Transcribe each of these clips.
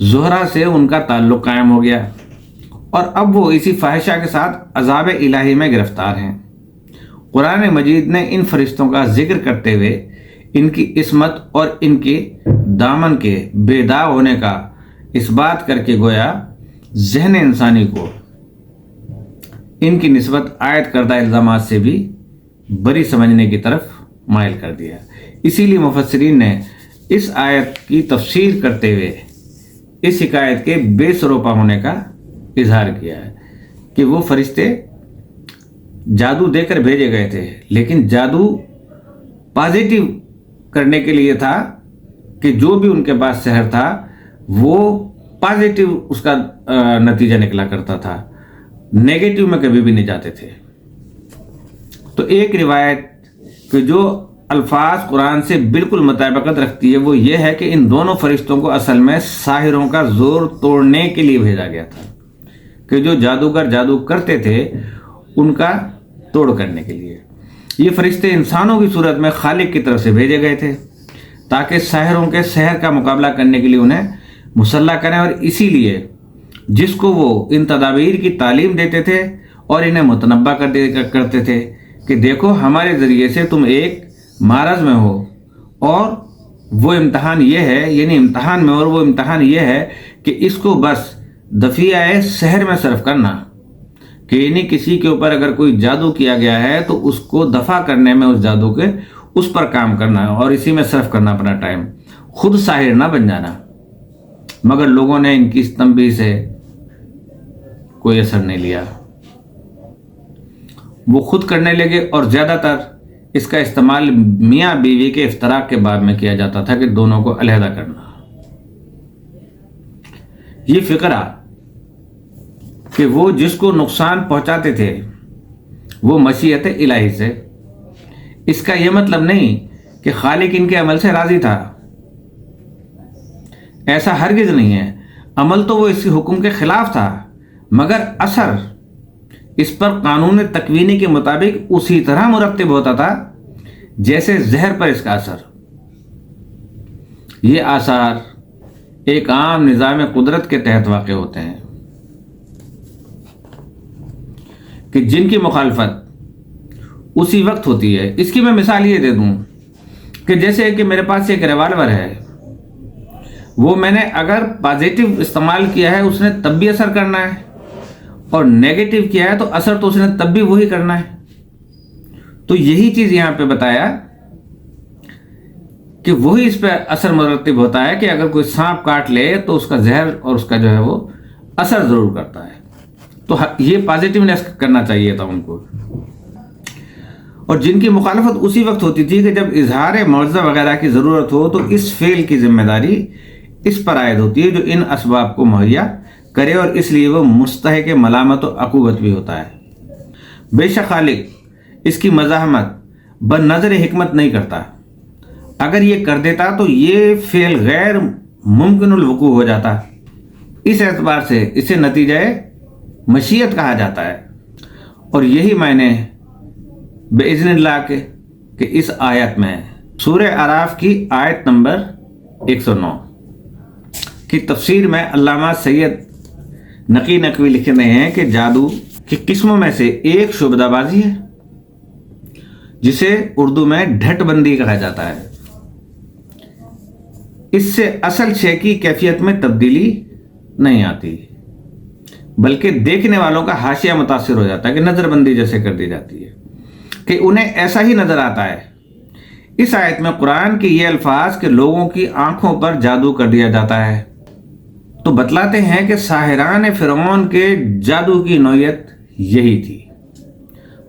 زہرہ سے ان کا تعلق قائم ہو گیا اور اب وہ اسی فاحشہ کے ساتھ عذاب الہی میں گرفتار ہیں۔ قرآن مجید نے ان فرشتوں کا ذکر کرتے ہوئے ان کی عصمت اور ان کے دامن کے بے داغ ہونے کا اس بات کر کے گویا ذہن انسانی کو ان کی نسبت عائد کردہ الزامات سے بھی بری سمجھنے کی طرف مائل کر دیا۔ اسی لیے مفسرین نے اس آیت کی تفسیر کرتے ہوئے اس حکایت کے بے سروپا ہونے کا اظہار کیا ہے کہ وہ فرشتے جادو دے کر بھیجے گئے تھے، لیکن جادو پازیٹیو کرنے کے لیے تھا کہ جو بھی ان کے پاس سحر تھا وہ پازیٹیو اس کا نتیجہ نکلا کرتا تھا، نیگیٹو میں کبھی بھی نہیں جاتے تھے۔ تو ایک روایت کہ جو الفاظ قرآن سے بالکل مطابقت رکھتی ہے وہ یہ ہے کہ ان دونوں فرشتوں کو اصل میں ساحروں کا زور توڑنے کے لیے بھیجا گیا تھا، کہ جو جادوگر جادو کرتے تھے ان کا توڑ کرنے کے لیے۔ یہ فرشتے انسانوں کی صورت میں خالق کی طرف سے بھیجے گئے تھے تاکہ ساحروں کے سحر کا مقابلہ کرنے کے لیے انہیں مسلح کریں، اور اسی لیے جس کو وہ ان تدابیر کی تعلیم دیتے تھے اور انہیں متنبہ کرتے تھے کہ دیکھو ہمارے ذریعے سے تم ایک معرض میں ہو، اور وہ امتحان یہ ہے، یعنی امتحان میں، اور وہ امتحان یہ ہے کہ اس کو بس دفیہ سحر میں صرف کرنا، کہ یعنی کسی کے اوپر اگر کوئی جادو کیا گیا ہے تو اس کو دفع کرنے میں اس جادو کے اس پر کام کرنا اور اسی میں صرف کرنا اپنا ٹائم، خود ساحر نہ بن جانا۔ مگر لوگوں نے ان کی اس تنبیہ سے کوئی اثر نہیں لیا، وہ خود کرنے لگے، اور زیادہ تر اس کا استعمال میاں بیوی کے افتراق کے باب میں کیا جاتا تھا کہ دونوں کو علیحدہ کرنا۔ یہ فقرہ کہ وہ جس کو نقصان پہنچاتے تھے وہ مشیت الہی سے، اس کا یہ مطلب نہیں کہ خالق ان کے عمل سے راضی تھا، ایسا ہرگز نہیں ہے۔ عمل تو وہ اس کے حکم کے خلاف تھا، مگر اثر اس پر قانون تکوینی کے مطابق اسی طرح مرتب ہوتا تھا جیسے زہر پر اس کا اثر۔ یہ آثار ایک عام نظام قدرت کے تحت واقع ہوتے ہیں کہ جن کی مخالفت اسی وقت ہوتی ہے۔ اس کی میں مثال یہ دے دوں کہ جیسے کہ میرے پاس ایک ریوالور ہے، وہ میں نے اگر پازیٹیو استعمال کیا ہے اس نے تب بھی اثر کرنا ہے، اور نیگیٹو کیا ہے تو اثر تو اس نے تب بھی وہی کرنا ہے۔ تو یہی چیز یہاں پہ بتایا کہ وہی اس پہ اثر مرتب ہوتا ہے کہ اگر کوئی سانپ کاٹ لے تو اس کا زہر اور اس کا جو ہے وہ اثر ضرور کرتا ہے۔ تو یہ پازیٹیونیس کرنا چاہیے تھا ان کو، اور جن کی مخالفت اسی وقت ہوتی تھی کہ جب اظہار معجزہ وغیرہ کی ضرورت ہو تو اس فعل کی ذمہ داری اس پر عائد ہوتی ہے جو ان اسباب کو مہیا کرے، اور اس لیے وہ مستحق ملامت و عقوبت بھی ہوتا ہے۔ بے شک خالق اس کی مزاحمت بن نظر حکمت نہیں کرتا، اگر یہ کر دیتا تو یہ فعل غیر ممکن الوقوع ہو جاتا، اس اعتبار سے اسے نتیجہ مشیت کہا جاتا ہے۔ اور یہی معنی باذن اللہ کہ اس آیت میں سورہ اعراف کی آیت نمبر 109 کی تفسیر میں علامہ سید نقی نقوی لکھ رہے ہیں کہ جادو کی قسموں میں سے ایک شعبدہ بازی ہے، جسے اردو میں ڈھٹ بندی کہا جاتا ہے۔ اس سے اصل شے کی کیفیت میں تبدیلی نہیں آتی، بلکہ دیکھنے والوں کا حاشیہ متاثر ہو جاتا ہے، کہ نظر بندی جیسے کر دی جاتی ہے کہ انہیں ایسا ہی نظر آتا ہے۔ اس آیت میں قرآن کے یہ الفاظ کہ لوگوں کی آنکھوں پر جادو کر دیا جاتا ہے تو بتلاتے ہیں کہ ساحران فرعون کے جادو کی نوعیت یہی تھی۔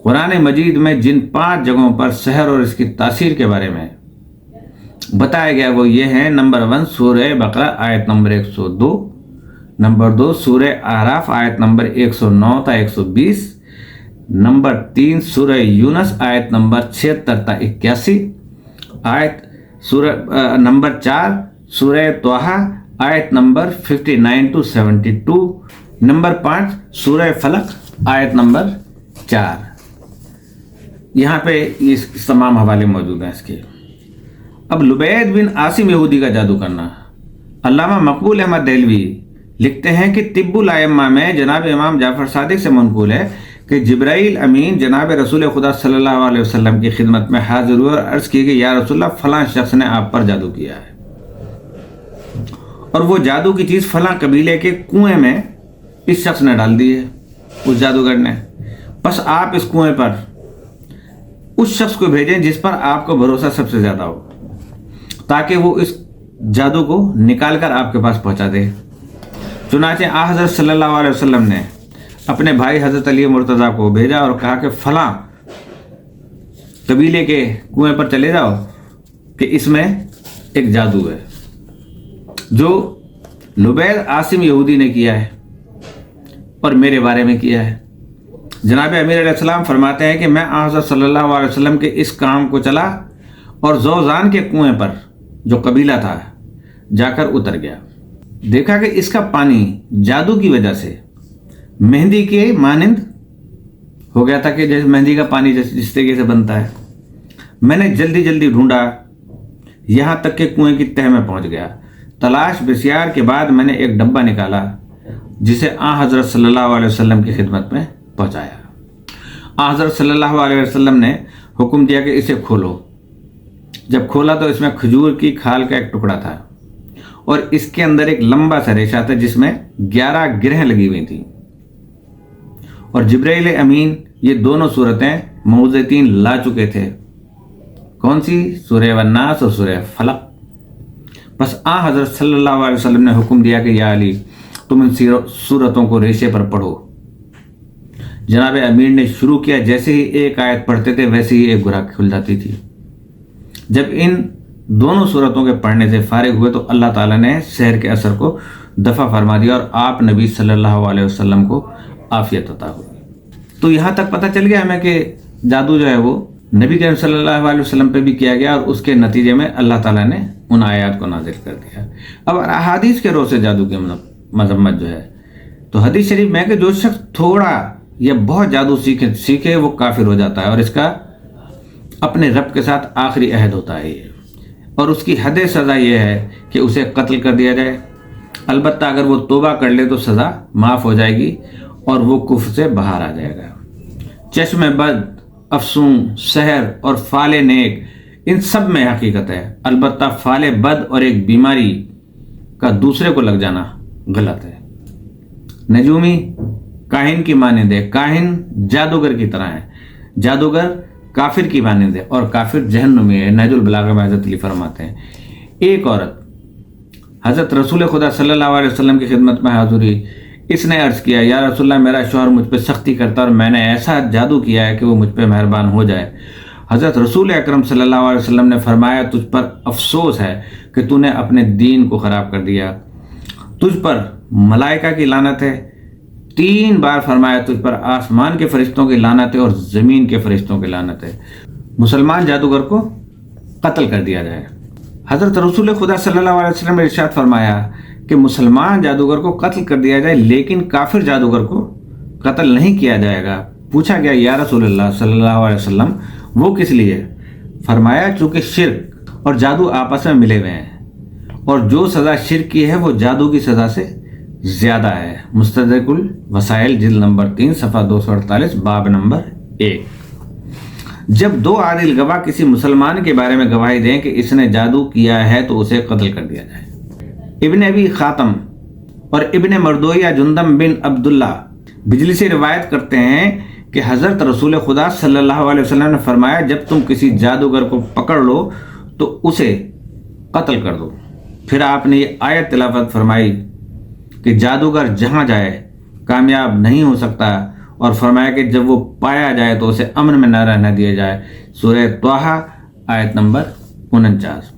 قرآن مجید میں جن 5 جگہوں پر سحر اور اس کی تاثیر کے بارے میں بتایا گیا وہ یہ ہیں: نمبر 1 سورہ بقرہ آیت نمبر 102، نمبر 2 سورہ اعراف آیت نمبر 109 تا 120، نمبر 3 سورہ یونس آیت نمبر 76 تا 81، نمبر 4 سورہ طٰہٰ آیت نمبر 59 to 72، نمبر 5 سورہ فلق آیت نمبر 4۔ یہاں پہ اس تمام حوالے موجود ہیں اس کے۔ اب لبید بن عاصم یہودی کا جادو کرنا، علامہ مقبول احمد دہلوی لکھتے ہیں کہ طب الائمہ میں جناب امام جعفر صادق سے منقول ہے کہ جبرائیل امین جناب رسول خدا صلی اللہ علیہ وسلم کی خدمت میں حاضر ہوئے اور عرض کی کہ یا رسول اللہ فلاں شخص نے آپ پر جادو کیا ہے، اور وہ جادو کی چیز فلاں قبیلے کے کنویں میں اس شخص نے ڈال دی ہے، اس جادوگر نے، بس آپ اس کنویں پر اس شخص کو بھیجیں جس پر آپ کو بھروسہ سب سے زیادہ ہو، تاکہ وہ اس جادو کو نکال کر آپ کے پاس پہنچا دے۔ چنانچہ حضرت صلی اللہ علیہ وسلم نے اپنے بھائی حضرت علی مرتضیٰ کو بھیجا اور کہا کہ فلاں قبیلے کے کنویں پر چلے جاؤ کہ اس میں ایک جادو ہے جو لبید عاصم یہودی نے کیا ہے اور میرے بارے میں کیا ہے۔ جناب امیر علیہ السلام فرماتے ہیں کہ میں حضرت صلی اللہ علیہ وسلم کے اس کام کو چلا اور زوزان کے کنویں پر جو قبیلہ تھا جا کر اتر گیا، دیکھا کہ اس کا پانی جادو کی وجہ سے مہندی کے مانند ہو گیا تھا کہ جیسے مہندی کا پانی جس طریقے سے بنتا ہے۔ میں نے جلدی جلدی ڈھونڈا یہاں تک کہ کنویں کی تہہ میں پہنچ گیا۔ تلاش بسیار کے بعد میں نے ایک ڈبہ نکالا جسے حضرت صلی اللہ علیہ وسلم کی خدمت میں پہنچایا۔ حضرت صلی اللہ علیہ وسلم نے حکم دیا کہ اسے کھولو۔ جب کھولا تو اس میں کھجور کی کھال کا ایک ٹکڑا تھا اور اس کے اندر ایک لمبا سا ریشہ تھا جس میں 11 گرہیں لگی ہوئی تھیں، اور جبرائیل امین یہ دونوں صورتیں معوذتین لا چکے تھے۔ کون سی؟ سورہ والناس اور سورہ فلق۔ بس حضرت صلی اللہ علیہ وسلم نے حکم دیا کہ یا علی تم ان صورتوں کو ریشے پر پڑھو۔ جناب امیر نے شروع کیا، جیسے ہی ایک آیت پڑھتے تھے ویسے ہی ایک گرہ کھل جاتی تھی۔ جب ان دونوں صورتوں کے پڑھنے سے فارغ ہوئے تو اللہ تعالیٰ نے سحر کے اثر کو دفع فرما دیا اور آپ نبی صلی اللہ علیہ وسلم کو عافیت عطا ہوئی۔ تو یہاں تک پتہ چل گیا ہمیں کہ جادو جو ہے وہ نبی کریم صلی اللہ علیہ وسلم پہ بھی کیا گیا اور اس کے نتیجے میں اللہ تعالیٰ نے ان آیات کو نازل کر دیا۔ اب احادیث کے رو سے جادو کی مذمت جو ہے تو حدیث شریف میں کہ جو شخص تھوڑا یا بہت جادو سیکھے وہ کافر ہو جاتا ہے اور اس کا اپنے رب کے ساتھ آخری عہد ہوتا ہے یہ، اور اس کی حد سزا یہ ہے کہ اسے قتل کر دیا جائے۔ البتہ اگر وہ توبہ کر لے تو سزا معاف ہو جائے گی اور وہ کفر سے باہر آ جائے گا۔ چشم بد، افسون، سحر اور فال نیک ان سب میں حقیقت ہے، البتہ فال بد اور ایک بیماری کا دوسرے کو لگ جانا غلط ہے۔ نجومی کاہن کی مانند ہے، کاہن جادوگر کی طرح ہے، جادوگر کافر کی مانند ہے اور کافر جہنمی ہے۔ نہج البلاغہ میں حضرت علی فرماتے ہیں ایک عورت حضرت رسول خدا صلی اللہ علیہ وسلم کی خدمت میں حاضر ہوئی۔ اس نے عرض کیا یا رسول اللہ میرا شوہر مجھ پہ سختی کرتا اور میں نے ایسا جادو کیا ہے کہ وہ مجھ پہ مہربان ہو جائے۔ حضرت رسول اکرم صلی اللہ علیہ وسلم نے فرمایا تجھ پر افسوس ہے کہ تو نے اپنے دین کو خراب کر دیا، تجھ پر ملائکہ کی لعنت ہے۔ 3 بار فرمایا تجھ پر آسمان کے فرشتوں کی لعنت ہے اور زمین کے فرشتوں کی لعنت ہے۔ مسلمان جادوگر کو قتل کر دیا جائے۔ حضرت رسول خدا صلی اللہ علیہ وسلم نے ارشاد فرمایا کہ مسلمان جادوگر کو قتل کر دیا جائے لیکن کافر جادوگر کو قتل نہیں کیا جائے گا۔ پوچھا گیا یا رسول اللہ صلی اللہ علیہ وسلم وہ کس لیے؟ فرمایا چونکہ شرک اور جادو آپس میں ملے ہوئے ہیں اور جو سزا شرک کی ہے وہ جادو کی سزا سے زیادہ ہے۔ مستدرک الوسائل جلد نمبر 3 صفحہ 248 باب نمبر 1۔ جب 2 عادل گواہ کسی مسلمان کے بارے میں گواہی دیں کہ اس نے جادو کیا ہے تو اسے قتل کر دیا جائے۔ ابن ابی خاتم اور ابن مردویہ جندم بن عبداللہ بجلی سے روایت کرتے ہیں کہ حضرت رسول خدا صلی اللہ علیہ وسلم نے فرمایا جب تم کسی جادوگر کو پکڑ لو تو اسے قتل کر دو۔ پھر آپ نے یہ آیت تلاوت فرمائی کہ جادوگر جہاں جائے کامیاب نہیں ہو سکتا اور فرمایا کہ جب وہ پایا جائے تو اسے امن میں نہ رہنے دیا جائے۔ سورہ طٰہٰ آیت نمبر 49۔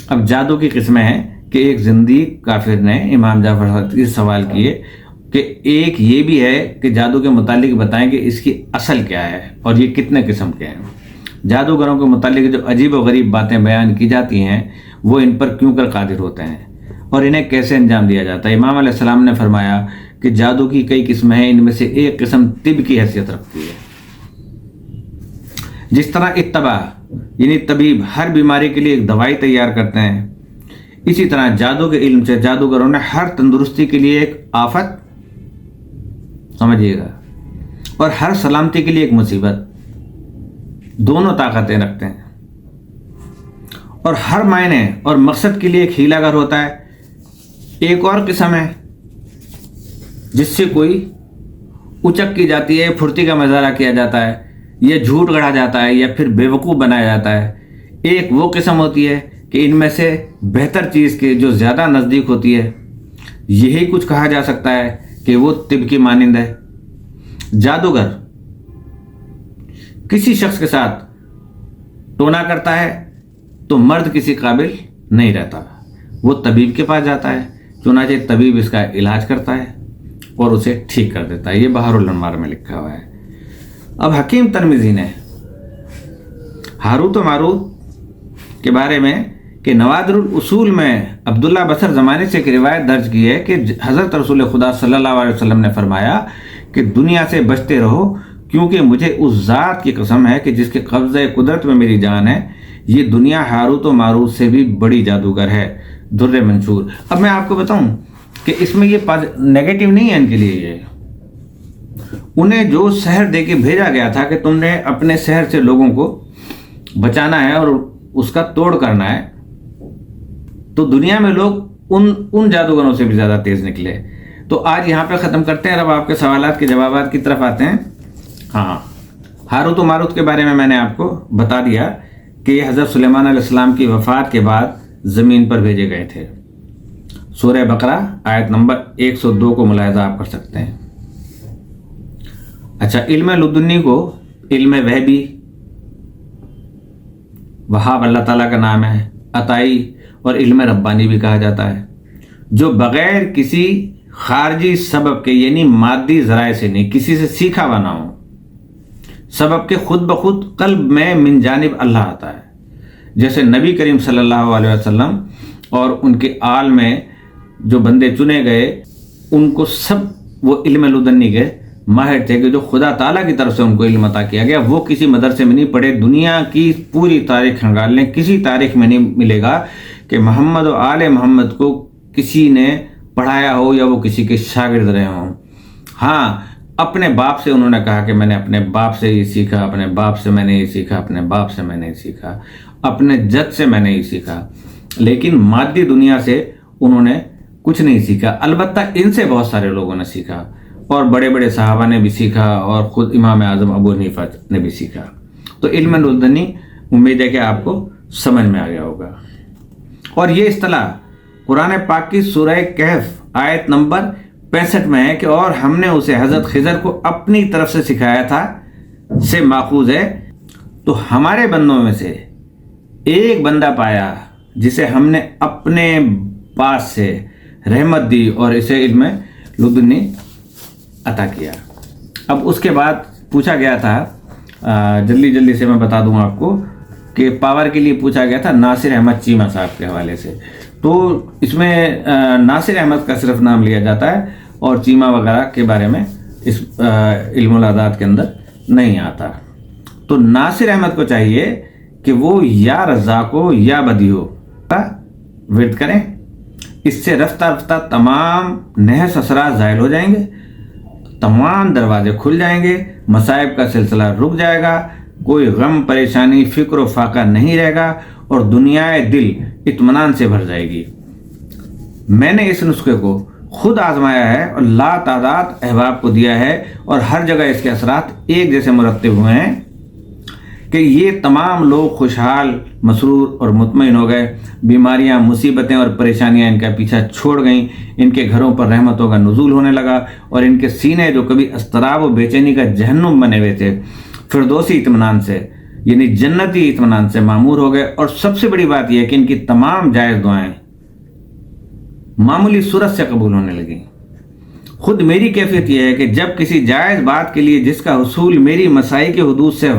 اب جادو کی قسمیں ہیں کہ ایک زندیق کافر نے امام جعفر صادق سے سوال کیے کہ ایک یہ بھی ہے کہ جادو کے متعلق بتائیں کہ اس کی اصل کیا ہے اور یہ کتنے قسم کے ہیں۔ جادوگروں کے متعلق جو عجیب و غریب باتیں بیان کی جاتی ہیں وہ ان پر کیوں کر قادر ہوتے ہیں اور انہیں کیسے انجام دیا جاتا ہے۔ امام علیہ السلام نے فرمایا کہ جادو کی کئی قسمیں ہیں، ان میں سے ایک قسم طب کی حیثیت رکھتی ہے۔ جس طرح اتباع یعنی طبیب ہر بیماری کے لیے ایک دوائی تیار کرتے ہیں، اسی طرح جادو کے علم سے جادوگروں نے ہر تندرستی کے لیے ایک آفت سمجھیے گا اور ہر سلامتی کے لیے ایک مصیبت، دونوں طاقتیں رکھتے ہیں، اور ہر معنی اور مقصد کے لیے ایک ہیلا گر ہوتا ہے۔ ایک اور قسم ہے جس سے کوئی اچک کی جاتی ہے، پھرتی کا مظاہرہ کیا جاتا ہے، یا جھوٹ گڑھا جاتا ہے، یا پھر بیوقوف بنایا جاطا ہے۔ ایک وہ قسم ہوتی ہے کہ ان میں سے بہتر چیز کے جو زیادہ نزدیک ہوتی ہے، یہی کچھ کہا جا سکتا ہے کہ وہ طب کی مانند ہے۔ جادوگر کسی شخص کے ساتھ ٹونا کرتا ہے تو مرد کسی قابل نہیں رہتا، وہ طبیب کے پاس جاتا ہے، چنانچہ طبیب اس کا علاج کرتا ہے اور اسے ٹھیک کر دیتا ہے۔ یہ بحر الانوار میں لکھا ہوا ہے۔ اب حکیم ترمذی نے ہاروت و ماروت کے بارے میں کہ نوادر الاصول میں عبداللہ بصر زمانے سے ایک روایت درج کی ہے کہ حضرت رسول خدا صلی اللہ علیہ وسلم نے فرمایا کہ دنیا سے بچتے رہو، کیونکہ مجھے اس ذات کی قسم ہے کہ جس کے قبضہ قدرت میں میری جان ہے، یہ دنیا ہاروت و ماروت سے بھی بڑی جادوگر ہے۔ در منشور۔ اب میں آپ کو بتاؤں کہ اس میں یہ نیگیٹو نہیں ہے ان کے لیے، یہ انہیں جو سحر دے کے بھیجا گیا تھا کہ تم نے اپنے سحر سے لوگوں کو بچانا ہے اور اس کا توڑ کرنا ہے، تو دنیا میں لوگ ان جادوگروں سے بھی زیادہ تیز نکلے۔ تو آج یہاں پہ ختم کرتے ہیں، اب آپ کے سوالات کے جوابات کی طرف آتے ہیں۔ ہاں، ہاروت و ماروت کے بارے میں نے آپ کو بتا دیا کہ یہ حضرت سلیمان علیہ السلام کی وفات کے بعد زمین پر بھیجے گئے تھے۔ سورہ بقرہ آیت نمبر 102 کو ملاحظہ آپ کر سکتے ہیں۔ اچھا، علم لدنی کو علم وہبی، وہاب اللہ تعالیٰ کا نام ہے، عطائی اور علم ربانی بھی کہا جاتا ہے، جو بغیر کسی خارجی سبب کے یعنی مادی ذرائع سے نہیں، کسی سے سیکھا ہوا نہ ہو، سبب کے خود بخود قلب میں من جانب اللہ آتا ہے۔ جیسے نبی کریم صلی اللہ علیہ وسلم اور ان کے آل میں جو بندے چنے گئے، ان کو سب وہ علم لدنی کے ماہر تھے کہ جو خدا تعالیٰ کی طرف سے ان کو علم عطا کیا گیا۔ وہ کسی مدرسے میں نہیں پڑھے، دنیا کی پوری تاریخ کھنگال لیں، کسی تاریخ میں نہیں ملے گا کہ محمد و آل محمد کو کسی نے پڑھایا ہو یا وہ کسی کے شاگرد رہے ہوں۔ ہاں، اپنے باپ سے انہوں نے کہا کہ میں نے اپنے باپ سے یہ سیکھا، اپنے باپ سے میں نے یہ سیکھا، اپنے باپ سے میں نے یہ سیکھا، اپنے جد سے میں نے یہ سیکھا، لیکن مادی دنیا سے انہوں نے کچھ نہیں سیکھا۔ البتہ ان سے بہت سارے لوگوں نے سیکھا، اور بڑے بڑے صحابہ نے بھی سیکھا، اور خود امام اعظم ابو حنیفہ نے بھی سیکھا۔ تو علم لدنی امید ہے کہ آپ کو سمجھ میں آ گیا ہوگا۔ اور یہ اصطلاح قرآن پاک کی سورہ کہف آیت نمبر 65 میں ہے کہ اور ہم نے اسے حضرت خضر کو اپنی طرف سے سکھایا تھا سے ماخوذ ہے۔ تو ہمارے بندوں میں سے ایک بندہ پایا جسے ہم نے اپنے پاس سے رحمت دی اور اسے علم لدنی عطا کیا۔ اب اس کے بعد پوچھا گیا تھا، جلدی سے میں بتا دوں آپ کو کہ پاور کے لیے پوچھا گیا تھا ناصر احمد چیمہ صاحب کے حوالے سے۔ تو اس میں ناصر احمد کا صرف نام لیا جاتا ہے اور چیمہ وغیرہ کے بارے میں اس علم العادات کے اندر نہیں آتا۔ تو ناصر احمد کو چاہیے کہ وہ یا رزاق ہو یا بدیع کا ورد کریں، اس سے رفتہ رفتہ تمام نحس اثرات زائل ہو جائیں گے، تمام دروازے کھل جائیں گے، مصائب کا سلسلہ رک جائے گا، کوئی غم پریشانی فکر و فاقہ نہیں رہے گا، اور دنیا دل اطمینان سے بھر جائے گی۔ میں نے اس نسخے کو خود آزمایا ہے اور لا تعداد احباب کو دیا ہے، اور ہر جگہ اس کے اثرات ایک جیسے مرتب ہوئے ہیں کہ یہ تمام لوگ خوشحال، مسرور اور مطمئن ہو گئے، بیماریاں، مصیبتیں اور پریشانیاں ان کا پیچھا چھوڑ گئیں، ان کے گھروں پر رحمتوں کا نزول ہونے لگا، اور ان کے سینے جو کبھی اضطراب و بے چینی کا جہنم بنے ہوئے تھے، فردوسی اطمینان سے یعنی جنتی اطمینان سے معمور ہو گئے۔ اور سب سے بڑی بات یہ ہے کہ ان کی تمام جائز دعائیں معمولی صورت سے قبول ہونے لگیں۔ خود میری کیفیت یہ ہے کہ جب کسی جائز بات کے لیے جس کا حصول میری مسائی کے حدود سے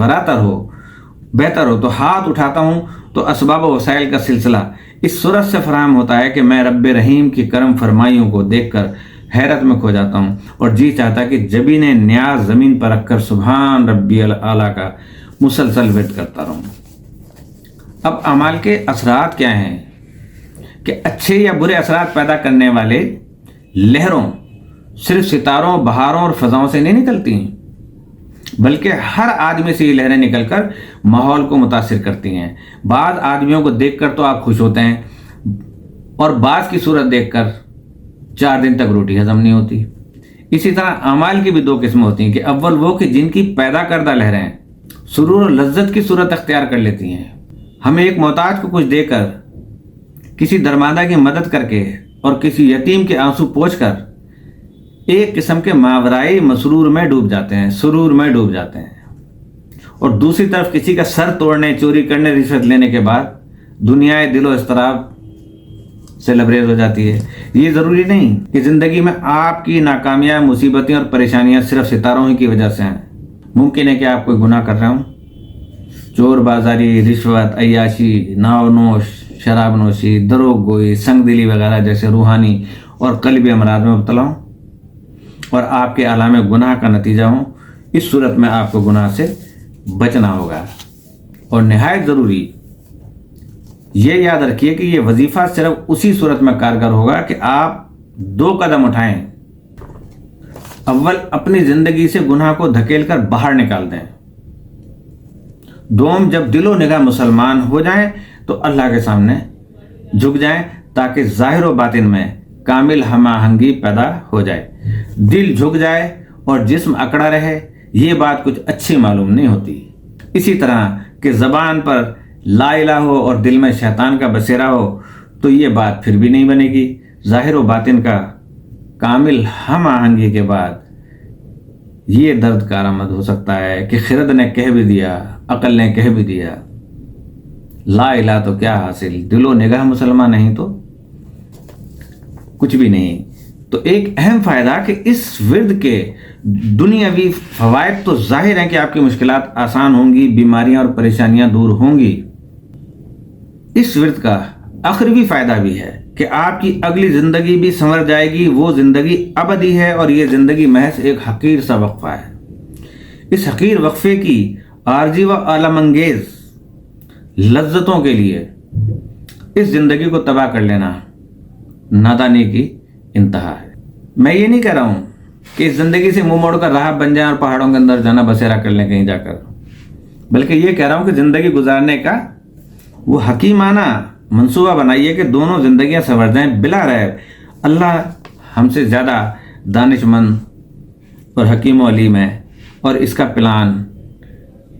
بہتر ہو تو ہاتھ اٹھاتا ہوں، تو اسباب و وسائل کا سلسلہ اس صورت سے فراہم ہوتا ہے کہ میں رب رحیم کی کرم فرمائیوں کو دیکھ کر حیرت میں کھو جاتا ہوں، اور جی چاہتا کہ جبین نیاز زمین پر رکھ کر سبحان ربی الاعلیٰ کا مسلسل ورد کرتا رہوں۔ اب اعمال کے اثرات کیا ہیں؟ کہ کہ اچھے یا برے اثرات پیدا کرنے والے لہروں صرف ستاروں، بہاروں اور فضاؤں سے نہیں نکلتی ہیں، بلکہ ہر آدمی سے یہ لہریں نکل کر ماحول کو متاثر کرتی ہیں۔ بعض آدمیوں کو دیکھ کر تو آپ خوش ہوتے ہیں اور بعض کی صورت دیکھ کر 4 دن تک روٹی ہضم نہیں ہوتی۔ اسی طرح اعمال کی بھی 2 قسمیں ہوتی ہیں کہ اول وہ کہ جن کی پیدا کردہ لہریں سرور اور لذت کی صورت اختیار کر لیتی ہیں۔ ہمیں ایک محتاج کو کچھ دے کر، کسی درماندہ کی مدد کر کے اور کسی یتیم کے آنسو پوچھ کر ایک قسم کے ماورائی مسرور میں ڈوب جاتے ہیں، سرور میں ڈوب جاتے ہیں، اور دوسری طرف کسی کا سر توڑنے، چوری کرنے، رشوت لینے کے بعد دنیا دل و اضطراب سے لبریز ہو جاتی ہے۔ یہ ضروری نہیں کہ زندگی میں آپ کی ناکامیاں، مصیبتیں اور پریشانیاں صرف ستاروں ہی کی وجہ سے ہیں۔ ممکن ہے کہ آپ کوئی گناہ کر رہے ہوں، چور بازاری، رشوت، عیاشی، ناو نوش، شراب نوشی، دروغ گوئی، سنگ دلی وغیرہ جیسے روحانی اور قلبی امراض میں مبتلا ہوں، اور آپ کے اعلام گناہ کا نتیجہ ہوں۔ اس صورت میں آپ کو گناہ سے بچنا ہوگا، اور نہایت ضروری یہ یاد رکھیے کہ یہ وظیفہ صرف اسی صورت میں کارگر ہوگا کہ آپ 2 قدم اٹھائیں۔ اول، اپنی زندگی سے گناہ کو دھکیل کر باہر نکال دیں۔ دوم، جب دل و نگاہ مسلمان ہو جائیں تو اللہ کے سامنے جھک جائیں تاکہ ظاہر و باطن میں کامل ہم آہنگی پیدا ہو جائے۔ دل جھک جائے اور جسم اکڑا رہے، یہ بات کچھ اچھی معلوم نہیں ہوتی۔ اسی طرح کہ زبان پر لا الہ ہو اور دل میں شیطان کا بسیرا ہو تو یہ بات پھر بھی نہیں بنے گی۔ ظاہر و باطن کا کامل ہم آہنگی کے بعد یہ درد کارآمد ہو سکتا ہے کہ خرد نے کہہ بھی دیا، عقل نے کہہ بھی دیا، لا الہ تو کیا حاصل، دل و نگاہ مسلمان نہیں تو کچھ بھی نہیں۔ تو ایک اہم فائدہ کہ اس ورد کے دنیاوی فوائد تو ظاہر ہیں کہ آپ کی مشکلات آسان ہوں گی، بیماریاں اور پریشانیاں دور ہوں گی۔ اس ورد کا اخروی فائدہ بھی ہے کہ آپ کی اگلی زندگی بھی سنور جائے گی۔ وہ زندگی ابدی ہے اور یہ زندگی محض ایک حقیر سا وقفہ ہے۔ اس حقیر وقفے کی عارضی و عالم انگیز لذتوں کے لیے اس زندگی کو تباہ کر لینا نادانی کی انتہا ہے۔ میں یہ نہیں کہہ رہا ہوں کہ اس زندگی سے منہ موڑ کر راہ بن جائیں اور پہاڑوں کے اندر جانا بسیرا کر لیں کہیں جا کر، بلکہ یہ کہہ رہا ہوں کہ زندگی گزارنے کا وہ حکیمانہ منصوبہ بنائیے کہ دونوں زندگیاں سنور جائیں بلا ریب۔ اللہ ہم سے زیادہ دانش مند اور حکیم و علیم ہے، اور اس کا پلان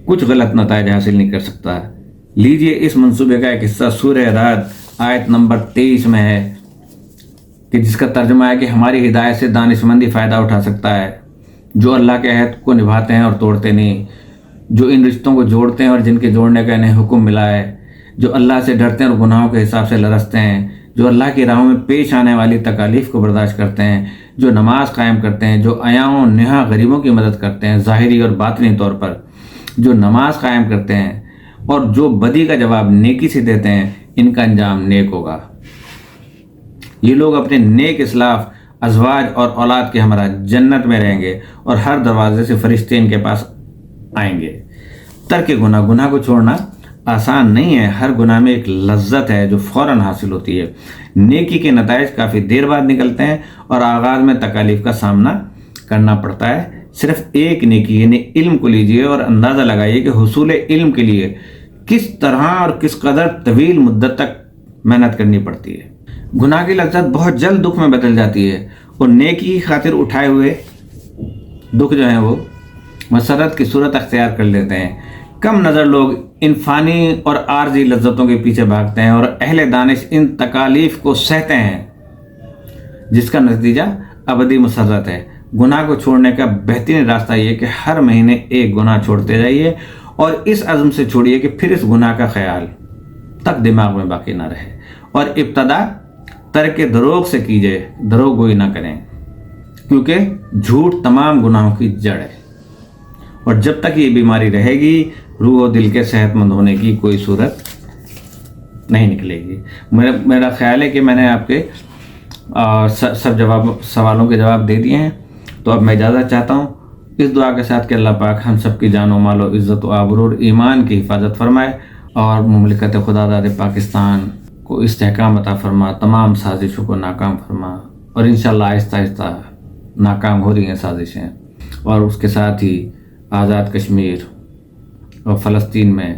کچھ غلط نتائج حاصل نہیں کر سکتا۔ لیجئے اس منصوبے کا ایک حصہ سورہ رعد آیت نمبر 23 میں ہے، کہ جس کا ترجمہ ہے کہ ہماری ہدایت سے دانش مندی فائدہ اٹھا سکتا ہے، جو اللہ کے عہد کو نبھاتے ہیں اور توڑتے نہیں، جو ان رشتوں کو جوڑتے ہیں اور جن کے جوڑنے کا انہیں حکم ملا ہے، جو اللہ سے ڈرتے ہیں اور گناہوں کے حساب سے لرزتے ہیں، جو اللہ کی راہوں میں پیش آنے والی تکالیف کو برداشت کرتے ہیں، جو نماز قائم کرتے ہیں، جو عیاں نہا غریبوں کی مدد کرتے ہیں ظاہری اور باطنی طور پر، جو نماز قائم کرتے ہیں اور جو بدی کا جواب نیکی سے دیتے ہیں، ان کا انجام نیک ہوگا۔ یہ لوگ اپنے نیک اسلاف، ازواج اور اولاد کے ہمراہ جنت میں رہیں گے، اور ہر دروازے سے فرشتے ان کے پاس آئیں گے۔ ترک گناہ کو چھوڑنا آسان نہیں ہے۔ ہر گناہ میں ایک لذت ہے جو فوراً حاصل ہوتی ہے۔ نیکی کے نتائج کافی دیر بعد نکلتے ہیں اور آغاز میں تکالیف کا سامنا کرنا پڑتا ہے۔ صرف ایک نیکی یعنی علم کو لیجئے اور اندازہ لگائیے کہ حصول علم کے لیے کس طرح اور کس قدر طویل مدت تک محنت کرنی پڑتی ہے۔ گناہ کی لذت بہت جلد دکھ میں بدل جاتی ہے، اور نیکی کی خاطر اٹھائے ہوئے دکھ جو ہیں وہ مسرت کی صورت اختیار کر لیتے ہیں۔ کم نظر لوگ ان فانی اور عارضی لذتوں کے پیچھے بھاگتے ہیں، اور اہل دانش ان تکالیف کو سہتے ہیں جس کا نتیجہ ابدی مسرت ہے۔ گناہ کو چھوڑنے کا بہترین راستہ یہ کہ ہر مہینے ایک گناہ چھوڑتے جائیے، اور اس عزم سے چھوڑیے کہ پھر اس گناہ کا خیال تک دماغ میں باقی نہ رہے، اور ابتدا ترک دروغ سے کیجیے، دروغ گوئی نہ کریں، کیونکہ جھوٹ تمام گناہوں کی جڑ ہے، اور جب تک یہ بیماری رہے گی روح و دل کے صحت مند ہونے کی کوئی صورت نہیں نکلے گی۔ میرا خیال ہے کہ میں نے آپ کے سب سوالوں کے جواب دے دیے ہیں، تو اب میں اجازت چاہتا ہوں اس دعا کے ساتھ کہ اللہ پاک ہم سب کی جان و مال و عزت و آبرو اور ایمان کی حفاظت فرمائے، اور مملکت خدا داد پاکستان کو استحکام عطا فرما، تمام سازشوں کو ناکام فرما، اور انشاءاللہ آہستہ آہستہ ناکام ہو رہی ہیں سازشیں، اور اس کے ساتھ ہی آزاد کشمیر اور فلسطین میں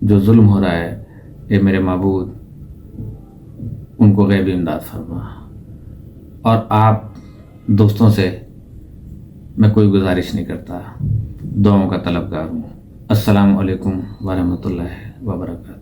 جو ظلم ہو رہا ہے، اے میرے معبود ان کو غیبی امداد فرما۔ اور آپ دوستوں سے میں کوئی گزارش نہیں کرتا، دعاؤں کا طلبگار ہوں۔ السلام علیکم ورحمۃ اللہ وبرکاتہ۔